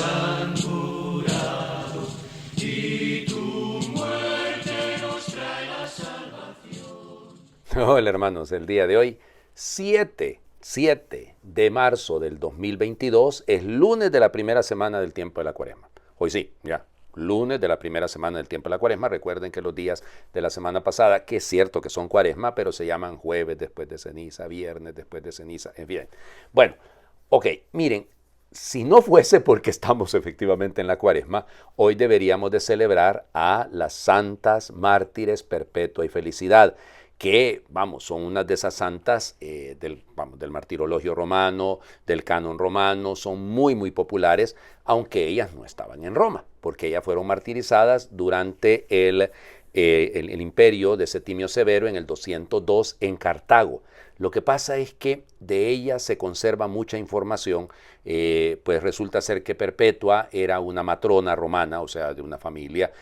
han jurado, y tu muerte nos trae la salvación. Hola hermanos, el día de hoy, 7 de marzo del 2022, es lunes de la primera semana del tiempo de la Cuaresma. Hoy sí, ya, lunes de la primera semana del tiempo de la Cuaresma. Recuerden que los días de la semana pasada, que es cierto que son Cuaresma, pero se llaman jueves después de ceniza, viernes después de ceniza, en fin. Bueno, ok, miren, si no fuese porque estamos efectivamente en la Cuaresma, hoy deberíamos de celebrar a las santas mártires Perpetua y Felicidad, que, vamos, son unas de esas santas del martirologio romano, del canon romano, son muy populares, aunque ellas no estaban en Roma, porque ellas fueron martirizadas durante el imperio de Septimio Severo en el 202 en Cartago. Lo que pasa es que de ella se conserva mucha información, pues resulta ser que Perpetua era una matrona romana, o sea, de una familia,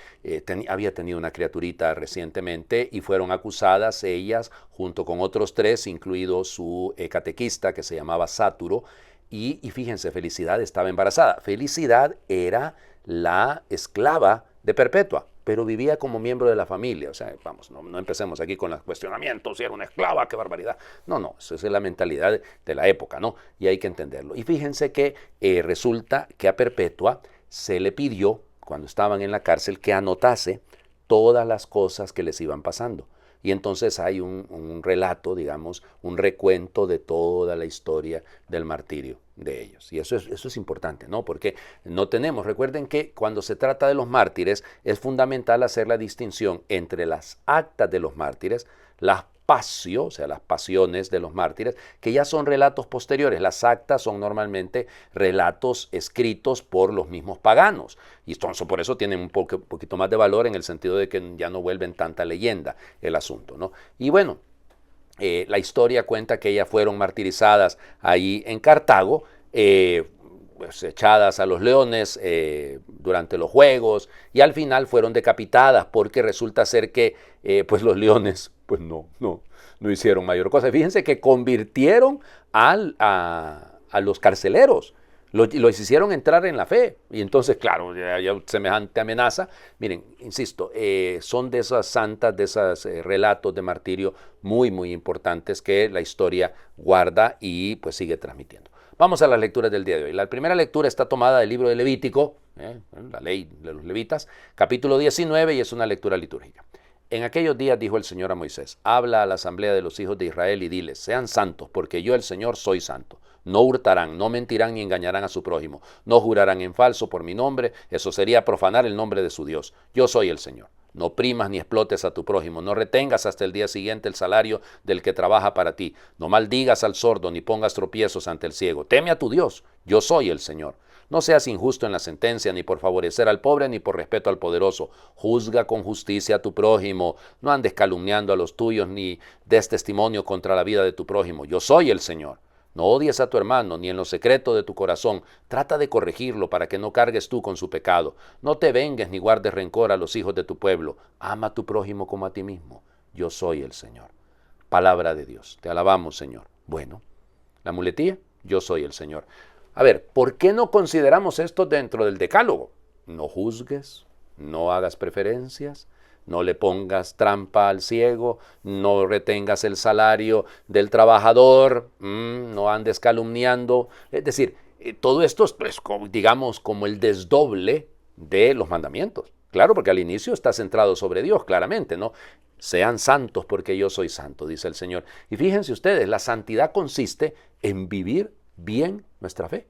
había tenido una criaturita recientemente y fueron acusadas ellas junto con otros 3, incluido su catequista que se llamaba Sáturo, y fíjense, Felicidad estaba embarazada. Felicidad era la esclava de Perpetua, pero vivía como miembro de la familia. O sea, vamos, no empecemos aquí con los cuestionamientos, si era una esclava, qué barbaridad. No, esa es la mentalidad de la época, ¿no? Y hay que entenderlo. Y fíjense que resulta que a Perpetua se le pidió, cuando estaban en la cárcel, que anotase todas las cosas que les iban pasando. Y entonces hay un relato, digamos, un recuento de toda la historia del martirio de ellos. Y eso es importante, ¿no? Porque recuerden que cuando se trata de los mártires, es fundamental hacer la distinción entre las actas de los mártires, las pasio, o sea, las pasiones de los mártires, que ya son relatos posteriores. Las actas son normalmente relatos escritos por los mismos paganos, y por eso tienen un poquito más de valor en el sentido de que ya no vuelven tanta leyenda el asunto, ¿no? Y bueno, la historia cuenta que ellas fueron martirizadas ahí en Cartago, pues, echadas a los leones durante los juegos, y al final fueron decapitadas porque resulta ser que pues los leones pues no hicieron mayor cosa. Fíjense que convirtieron a los carceleros, los hicieron entrar en la fe, y entonces claro, ya semejante amenaza. Miren, insisto, son de esas santas, de esos relatos de martirio muy importantes que la historia guarda y pues sigue transmitiendo. Vamos a las lecturas del día de hoy. La primera lectura está tomada del libro de Levítico, la ley de los levitas, capítulo 19, y es una lectura litúrgica. En aquellos días dijo el Señor a Moisés: habla a la asamblea de los hijos de Israel y diles: sean santos, porque yo el Señor soy santo. No hurtarán, no mentirán ni engañarán a su prójimo, no jurarán en falso por mi nombre, eso sería profanar el nombre de su Dios. Yo soy el Señor. No oprimas ni explotes a tu prójimo, no retengas hasta el día siguiente el salario del que trabaja para ti, no maldigas al sordo ni pongas tropiezos ante el ciego. Teme a tu Dios, yo soy el Señor. No seas injusto en la sentencia, ni por favorecer al pobre, ni por respeto al poderoso. Juzga con justicia a tu prójimo. No andes calumniando a los tuyos, ni des testimonio contra la vida de tu prójimo. Yo soy el Señor. No odies a tu hermano, ni en lo secreto de tu corazón. Trata de corregirlo para que no cargues tú con su pecado. No te vengues ni guardes rencor a los hijos de tu pueblo. Ama a tu prójimo como a ti mismo. Yo soy el Señor. Palabra de Dios. Te alabamos, Señor. Bueno, la muletilla, yo soy el Señor. A ver, ¿por qué no consideramos esto dentro del decálogo? No juzgues, no hagas preferencias, no le pongas trampa al ciego, no retengas el salario del trabajador, no andes calumniando. Es decir, todo esto es, pues, digamos, como el desdoble de los mandamientos. Claro, porque al inicio está centrado sobre Dios, claramente, ¿no? Sean santos porque yo soy santo, dice el Señor. Y fíjense ustedes, la santidad consiste en vivir bien nuestra fe,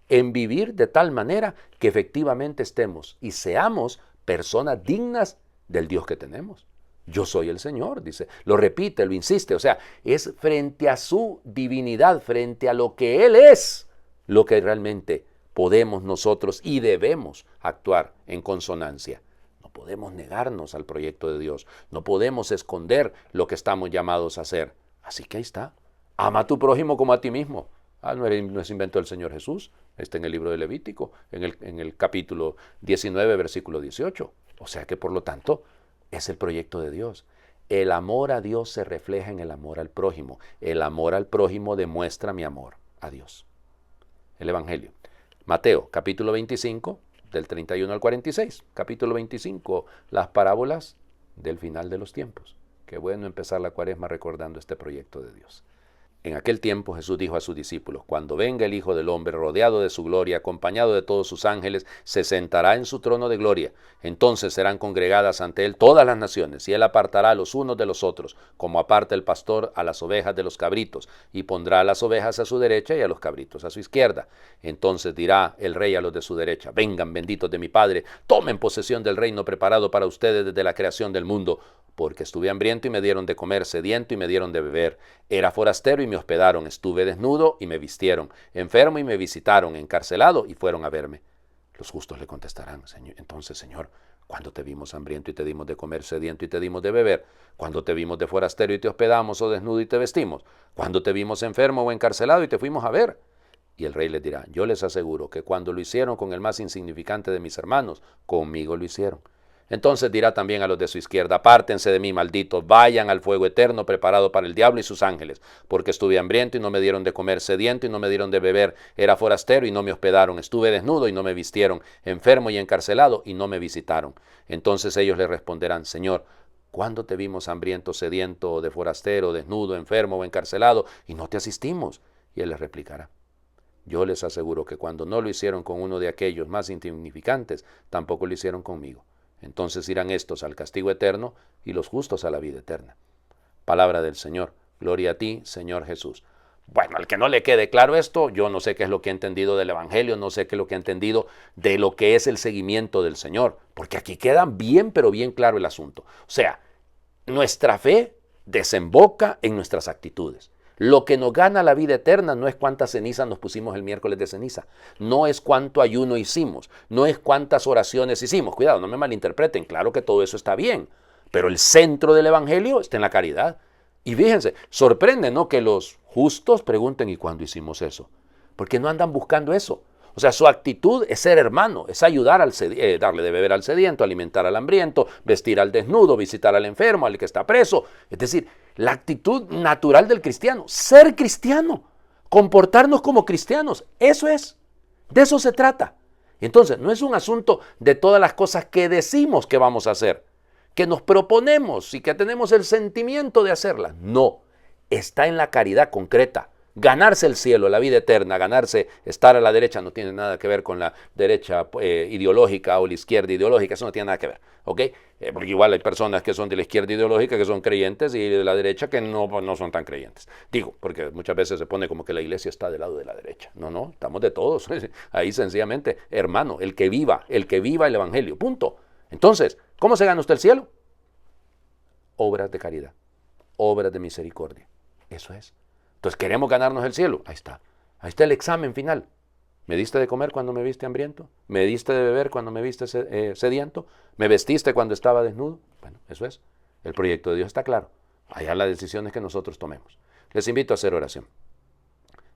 en vivir de tal manera que efectivamente estemos y seamos personas dignas del Dios que tenemos. Yo soy el Señor, dice, lo repite, lo insiste, o sea, es frente a su divinidad, frente a lo que Él es, lo que realmente podemos nosotros y debemos actuar en consonancia. No podemos negarnos al proyecto de Dios, no podemos esconder lo que estamos llamados a hacer. Así que ahí está, ama a tu prójimo como a ti mismo. No es invento del Señor Jesús, está en el libro de Levítico, en el capítulo 19, versículo 18. O sea que por lo tanto es el proyecto de Dios. El amor a Dios se refleja en el amor al prójimo. El amor al prójimo demuestra mi amor a Dios. El Evangelio. Mateo, capítulo 25, del 31 al 46. Capítulo 25, las parábolas del final de los tiempos. Qué bueno empezar la cuaresma recordando este proyecto de Dios. En aquel tiempo Jesús dijo a sus discípulos: cuando venga el Hijo del Hombre rodeado de su gloria, acompañado de todos sus ángeles, se sentará en su trono de gloria. Entonces serán congregadas ante él todas las naciones, y él apartará a los unos de los otros, como aparta el pastor a las ovejas de los cabritos, y pondrá a las ovejas a su derecha y a los cabritos a su izquierda. Entonces dirá el rey a los de su derecha: vengan, benditos de mi Padre, tomen posesión del reino preparado para ustedes desde la creación del mundo. Porque estuve hambriento y me dieron de comer, sediento y me dieron de beber, era forastero y me hospedaron, estuve desnudo y me vistieron, enfermo y me visitaron, encarcelado y fueron a verme. Los justos le contestarán: entonces, Señor, ¿cuándo te vimos hambriento y te dimos de comer, sediento y te dimos de beber? ¿Cuándo te vimos de forastero y te hospedamos, o desnudo y te vestimos? ¿Cuándo te vimos enfermo o encarcelado y te fuimos a ver? Y el rey les dirá: yo les aseguro que cuando lo hicieron con el más insignificante de mis hermanos, conmigo lo hicieron. Entonces dirá también a los de su izquierda: apártense de mí, malditos, vayan al fuego eterno preparado para el diablo y sus ángeles, porque estuve hambriento y no me dieron de comer, sediento y no me dieron de beber, era forastero y no me hospedaron, estuve desnudo y no me vistieron, enfermo y encarcelado y no me visitaron. Entonces ellos le responderán: Señor, ¿cuándo te vimos hambriento, sediento, de forastero, desnudo, enfermo o encarcelado y no te asistimos? Y él les replicará: yo les aseguro que cuando no lo hicieron con uno de aquellos más insignificantes, tampoco lo hicieron conmigo. Entonces irán estos al castigo eterno y los justos a la vida eterna. Palabra del Señor. Gloria a ti, Señor Jesús. Bueno, al que no le quede claro esto, yo no sé qué es lo que ha entendido del Evangelio, no sé qué es lo que ha entendido de lo que es el seguimiento del Señor, porque aquí queda bien, pero bien claro el asunto. O sea, nuestra fe desemboca en nuestras actitudes. Lo que nos gana la vida eterna no es cuántas cenizas nos pusimos el miércoles de ceniza, no es cuánto ayuno hicimos, no es cuántas oraciones hicimos. Cuidado, no me malinterpreten, claro que todo eso está bien, pero el centro del Evangelio está en la caridad. Y fíjense, sorprende, ¿no?, que los justos pregunten: ¿y cuándo hicimos eso? Porque no andan buscando eso. O sea, su actitud es ser hermano, es ayudar darle de beber al sediento, alimentar al hambriento, vestir al desnudo, visitar al enfermo, al que está preso. Es decir, la actitud natural del cristiano, ser cristiano, comportarnos como cristianos, eso es, de eso se trata. Entonces, no es un asunto de todas las cosas que decimos que vamos a hacer, que nos proponemos y que tenemos el sentimiento de hacerlas. No, está en la caridad concreta. Ganarse el cielo, la vida eterna, ganarse estar a la derecha no tiene nada que ver con la derecha ideológica o la izquierda ideológica, eso no tiene nada que ver, ¿ok? Porque igual hay personas que son de la izquierda ideológica que son creyentes y de la derecha que no son tan creyentes. Digo, porque muchas veces se pone como que la iglesia está del lado de la derecha. No, estamos de todos. Ahí sencillamente, hermano, el que viva el Evangelio, punto. Entonces, ¿cómo se gana usted el cielo? Obras de caridad, obras de misericordia, eso es. Entonces, ¿queremos ganarnos el cielo? Ahí está el examen final. ¿Me diste de comer cuando me viste hambriento? ¿Me diste de beber cuando me viste sediento? ¿Me vestiste cuando estaba desnudo? Bueno, eso es. El proyecto de Dios está claro. Allá las decisiones que nosotros tomemos. Les invito a hacer oración.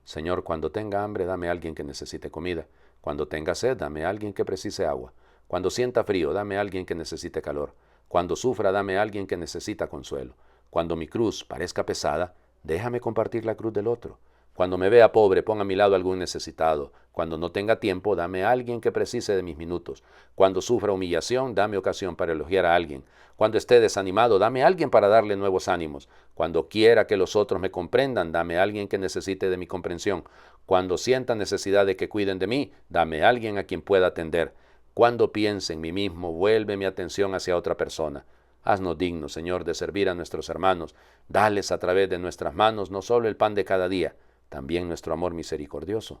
Señor, cuando tenga hambre, dame a alguien que necesite comida. Cuando tenga sed, dame a alguien que precise agua. Cuando sienta frío, dame a alguien que necesite calor. Cuando sufra, dame a alguien que necesita consuelo. Cuando mi cruz parezca pesada, déjame compartir la cruz del otro. Cuando me vea pobre, pon a mi lado algún necesitado. Cuando no tenga tiempo, dame a alguien que precise de mis minutos. Cuando sufra humillación, dame ocasión para elogiar a alguien. Cuando esté desanimado, dame a alguien para darle nuevos ánimos. Cuando quiera que los otros me comprendan, dame a alguien que necesite de mi comprensión. Cuando sienta necesidad de que cuiden de mí, dame a alguien a quien pueda atender. Cuando piense en mí mismo, vuelve mi atención hacia otra persona. Haznos dignos, Señor, de servir a nuestros hermanos. Dales a través de nuestras manos no solo el pan de cada día, también nuestro amor misericordioso,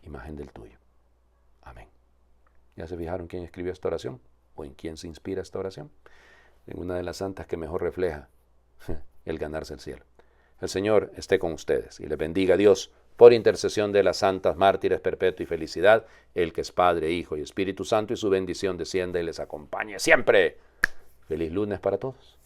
imagen del tuyo. Amén. ¿Ya se fijaron quién escribió esta oración? ¿O en quién se inspira esta oración? En una de las santas que mejor refleja el ganarse el cielo. El Señor esté con ustedes y les bendiga Dios, por intercesión de las santas mártires perpetua y felicidad, el que es Padre, Hijo y Espíritu Santo, y su bendición descienda y les acompañe siempre. Feliz lunes para todos.